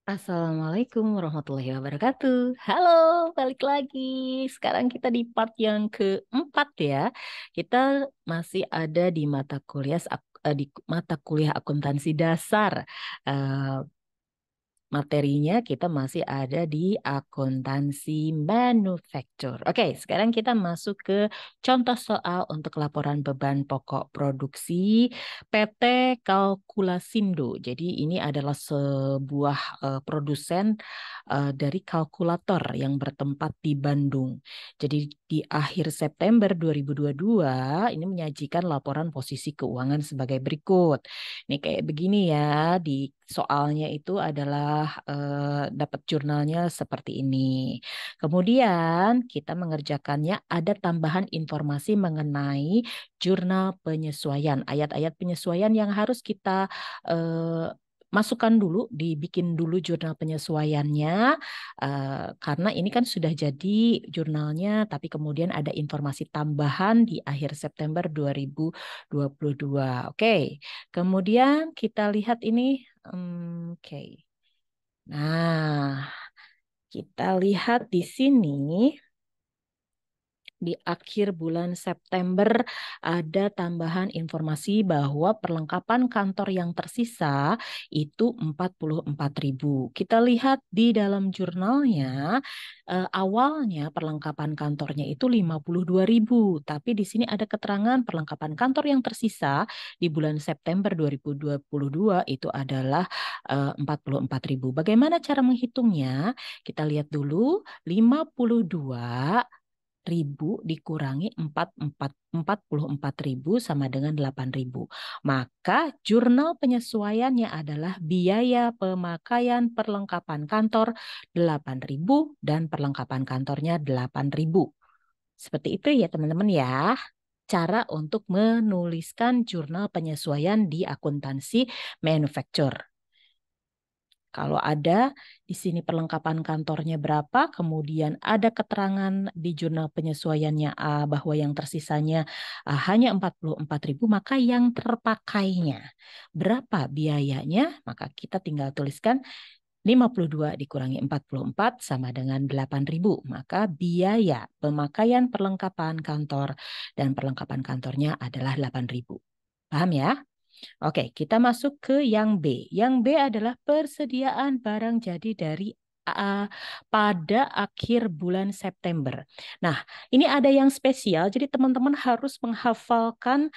Assalamualaikum warahmatullahi wabarakatuh. Halo, balik lagi. Sekarang kita di part yang keempat ya. Kita masih ada di di mata kuliah akuntansi dasar. Eh, Materinya kita masih ada di akuntansi manufaktur. Oke, sekarang kita masuk ke contoh soal untuk laporan beban pokok produksi PT Kalkulasindo. Jadi ini adalah sebuah produsen dari kalkulator yang bertempat di Bandung. Jadi di akhir September 2022 ini menyajikan laporan posisi keuangan sebagai berikut. Ini kayak begini ya, di soalnya itu adalah dapat jurnalnya seperti ini. Kemudian kita mengerjakannya ada tambahan informasi mengenai jurnal penyesuaian, ayat-ayat penyesuaian yang harus kita masukkan dulu, dibikin dulu jurnal penyesuaiannya, karena ini kan sudah jadi jurnalnya, tapi kemudian ada informasi tambahan di akhir September 2022. Oke. Kemudian kita lihat ini, oke. Nah, kita lihat di sini di akhir bulan September ada tambahan informasi bahwa perlengkapan kantor yang tersisa itu 44.000. Kita lihat di dalam jurnalnya, awalnya perlengkapan kantornya itu 52.000, tapi di sini ada keterangan perlengkapan kantor yang tersisa di bulan September 2022 itu adalah 44.000. Bagaimana cara menghitungnya? Kita lihat dulu, 52.000 dikurangi 44.000 sama dengan 8.000. Maka jurnal penyesuaiannya adalah biaya pemakaian perlengkapan kantor 8.000 dan perlengkapan kantornya 8.000. Seperti itu ya teman-teman ya. Cara untuk menuliskan jurnal penyesuaian di akuntansi manufaktur. Kalau ada di sini perlengkapan kantornya berapa, kemudian ada keterangan di jurnal penyesuaiannya bahwa yang tersisanya hanya 44.000, maka yang terpakainya berapa biayanya? Maka kita tinggal tuliskan 52 dikurangi 44 sama dengan 8.000. Maka biaya pemakaian perlengkapan kantor dan perlengkapan kantornya adalah 8.000. Paham ya? Oke, kita masuk ke yang B. Yang B adalah persediaan barang jadi dari pada akhir bulan September. Nah, ini ada yang spesial, jadi teman-teman harus menghafalkan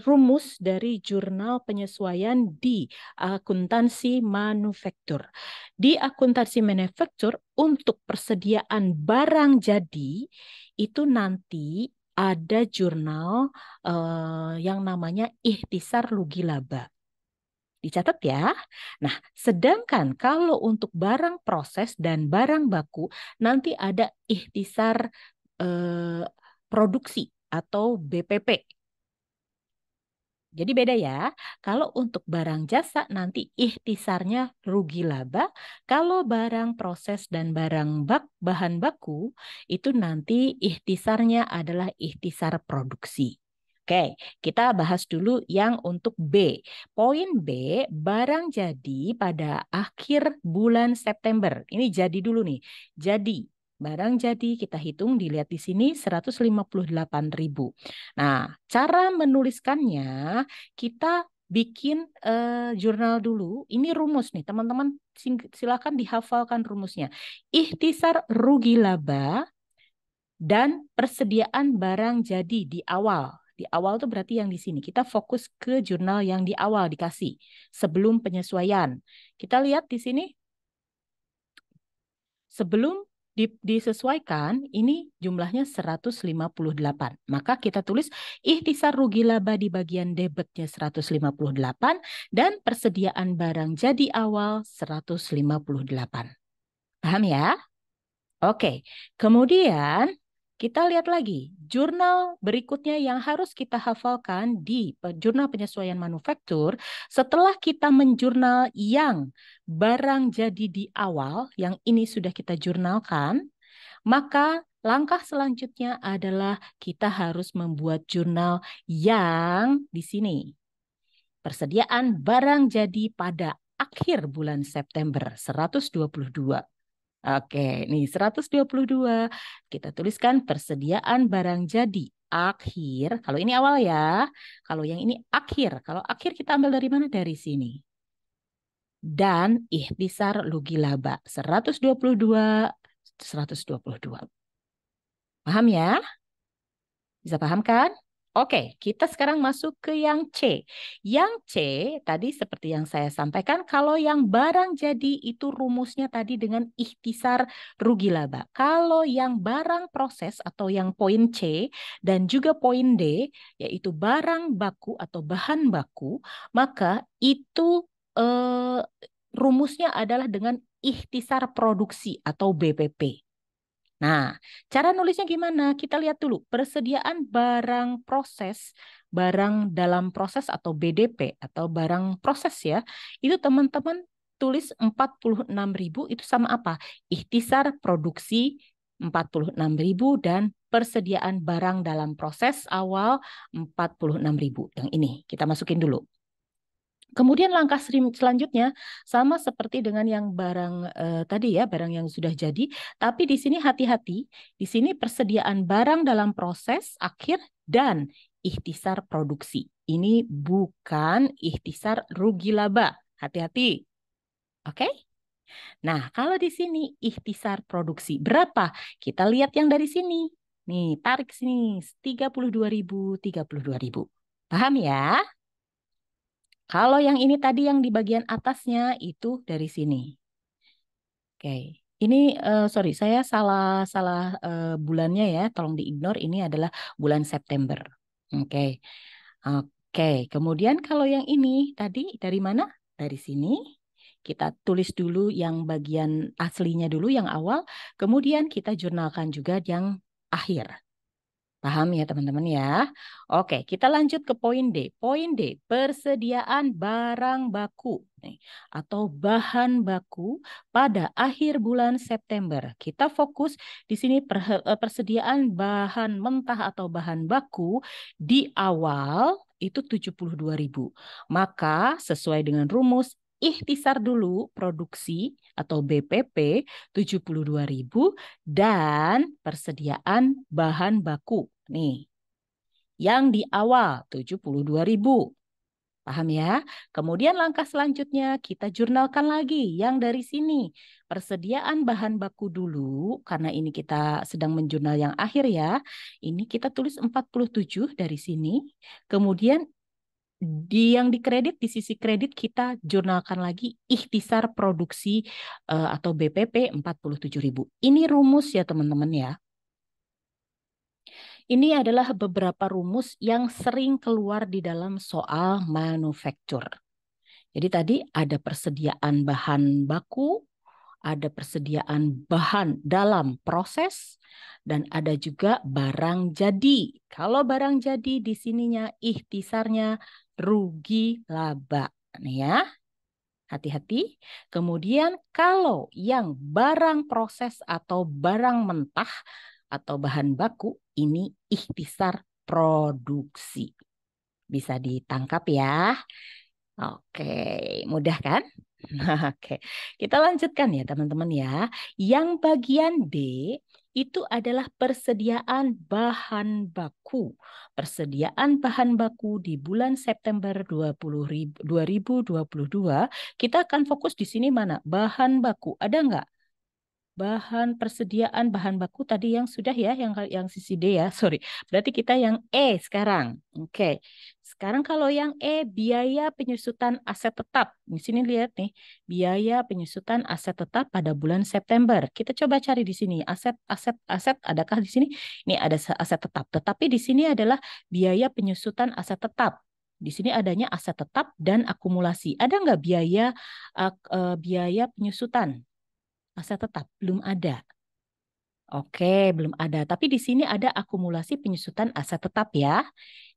rumus dari jurnal penyesuaian di akuntansi manufaktur. Di akuntansi manufaktur, untuk persediaan barang jadi, itu nanti ada jurnal yang namanya ikhtisar rugi laba. Dicatat ya. Nah, sedangkan kalau untuk barang proses dan barang baku nanti ada ikhtisar produksi atau BPP. Jadi beda ya. Kalau untuk barang jasa nanti ikhtisarnya rugi laba. Kalau barang proses dan barang bahan baku itu nanti ikhtisarnya adalah ikhtisar produksi. Oke, kita bahas dulu yang untuk B. Poin B, barang jadi pada akhir bulan September. Ini jadi dulu nih. Jadi barang jadi kita hitung, dilihat di sini 158.000. Nah, cara menuliskannya kita bikin jurnal dulu. Ini rumus nih, teman-teman silakan dihafalkan rumusnya. Ikhtisar rugi laba dan persediaan barang jadi di awal. Di awal tuh berarti yang di sini. Kita fokus ke jurnal yang di awal dikasih sebelum penyesuaian. Kita lihat di sini sebelum disesuaikan, ini jumlahnya 158. Maka kita tulis ikhtisar rugi laba di bagian debitnya 158 dan persediaan barang jadi awal 158. Paham ya? Oke, kemudian kita lihat lagi jurnal berikutnya yang harus kita hafalkan di jurnal penyesuaian manufaktur. Setelah kita menjurnal yang barang jadi di awal, yang ini sudah kita jurnalkan, maka langkah selanjutnya adalah kita harus membuat jurnal yang di sini. Persediaan barang jadi pada akhir bulan September 122. Oke, nih 122. Kita tuliskan persediaan barang jadi akhir. Kalau ini awal ya. Kalau yang ini akhir. Kalau akhir kita ambil dari mana? Dari sini. Dan ikhtisar rugi laba 122. 122. Paham ya? Bisa paham kan? Oke, kita sekarang masuk ke yang C. Yang C tadi seperti yang saya sampaikan, kalau yang barang jadi itu rumusnya tadi dengan ikhtisar rugi laba. Kalau yang barang proses atau yang poin C dan juga poin D, yaitu barang baku atau bahan baku, maka itu rumusnya adalah dengan ikhtisar produksi atau BPP. Nah, cara nulisnya gimana? Kita lihat dulu. Persediaan barang proses, barang dalam proses atau BDP atau barang proses ya. Itu teman-teman tulis 46.000 itu sama apa? Ikhtisar produksi 46.000 dan persediaan barang dalam proses awal 46.000. Yang ini kita masukin dulu. Kemudian langkah selanjutnya sama seperti dengan yang barang tadi ya, barang yang sudah jadi. Tapi di sini hati-hati, di sini persediaan barang dalam proses akhir dan ikhtisar produksi. Ini bukan ikhtisar rugi laba. Hati-hati. Oke? Nah, kalau di sini ikhtisar produksi berapa? Kita lihat yang dari sini. Nih, tarik sini 32.000, 32.000. Paham ya? Kalau yang ini tadi yang di bagian atasnya itu dari sini. Oke. Ini sorry saya salah salah bulannya ya, tolong diignore. Ini adalah bulan September. Oke. Oke, kemudian kalau yang ini tadi dari mana? Dari sini. Kita tulis dulu yang bagian aslinya dulu yang awal, kemudian kita jurnalkan juga yang akhir. Paham ya teman-teman ya? Oke, kita lanjut ke poin D. Poin D, persediaan barang baku nih, atau bahan baku pada akhir bulan September. Kita fokus di sini persediaan bahan mentah atau bahan baku di awal itu 72.000. Maka sesuai dengan rumus ikhtisar dulu produksi atau BPP 72.000 dan persediaan bahan baku. Nih, yang di awal 72.000. Paham ya? Kemudian langkah selanjutnya kita jurnalkan lagi yang dari sini. Persediaan bahan baku dulu, karena ini kita sedang menjurnal yang akhir ya. Ini kita tulis 47 dari sini. Kemudian yang dikredit, di sisi kredit kita jurnalkan lagi ikhtisar produksi atau BPP 47.000. Ini rumus ya teman-teman ya. Ini adalah beberapa rumus yang sering keluar di dalam soal manufaktur. Jadi tadi ada persediaan bahan baku, ada persediaan bahan dalam proses, dan ada juga barang jadi. Kalau barang jadi di sininya ikhtisarnya rugi laba. Nih ya, hati-hati. Kemudian kalau yang barang proses atau barang mentah atau bahan baku ini ikhtisar produksi. Bisa ditangkap ya. Oke, mudah kan? Oke, kita lanjutkan ya teman-teman ya. Yang bagian D itu adalah persediaan bahan baku. Persediaan bahan baku di bulan September 2022, kita akan fokus di sini mana? Bahan baku, ada nggak? Persediaan bahan baku tadi yang sudah ya, yang sisi D ya, sorry. Berarti kita yang E sekarang. Oke. Sekarang kalau yang E, biaya penyusutan aset tetap. Di sini lihat nih, biaya penyusutan aset tetap pada bulan September. Kita coba cari di sini aset, adakah di sini? Ini ada aset tetap. Tetapi di sini adalah biaya penyusutan aset tetap. Di sini adanya aset tetap dan akumulasi. Ada nggak biaya penyusutan aset tetap? Belum ada. Oke, belum ada. Tapi di sini ada akumulasi penyusutan aset tetap ya.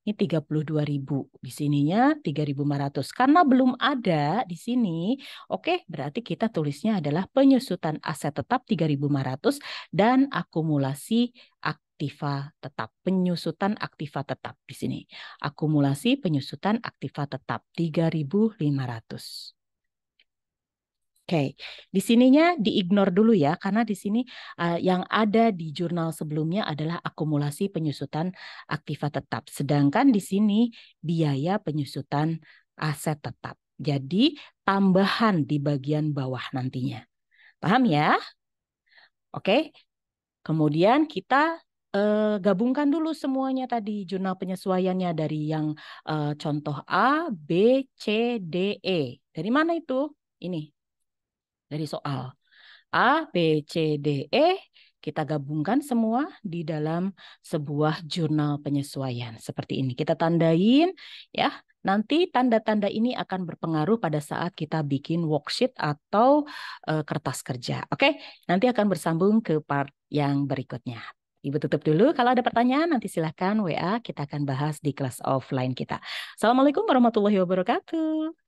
Ini 32.000. Di sininya 3.500. Karena belum ada di sini, oke, berarti kita tulisnya adalah penyusutan aset tetap 3.500 dan akumulasi aktiva tetap. Penyusutan aktiva tetap di sini. Akumulasi penyusutan aktiva tetap 3.500. Oke, di sininya diignore dulu ya, karena di sini yang ada di jurnal sebelumnya adalah akumulasi penyusutan aktiva tetap. Sedangkan di sini biaya penyusutan aset tetap. Jadi tambahan di bagian bawah nantinya. Paham ya? Oke, kemudian kita gabungkan dulu semuanya tadi jurnal penyesuaiannya dari yang contoh A, B, C, D, E. Dari mana itu? Ini, dari soal. A, B, C, D, E, kita gabungkan semua di dalam sebuah jurnal penyesuaian. Seperti ini. Kita tandain ya. Nanti tanda-tanda ini akan berpengaruh pada saat kita bikin worksheet atau kertas kerja. Oke, nanti akan bersambung ke part yang berikutnya. Ibu tutup dulu. Kalau ada pertanyaan nanti silahkan WA. Kita akan bahas di kelas offline kita. Assalamualaikum warahmatullahi wabarakatuh.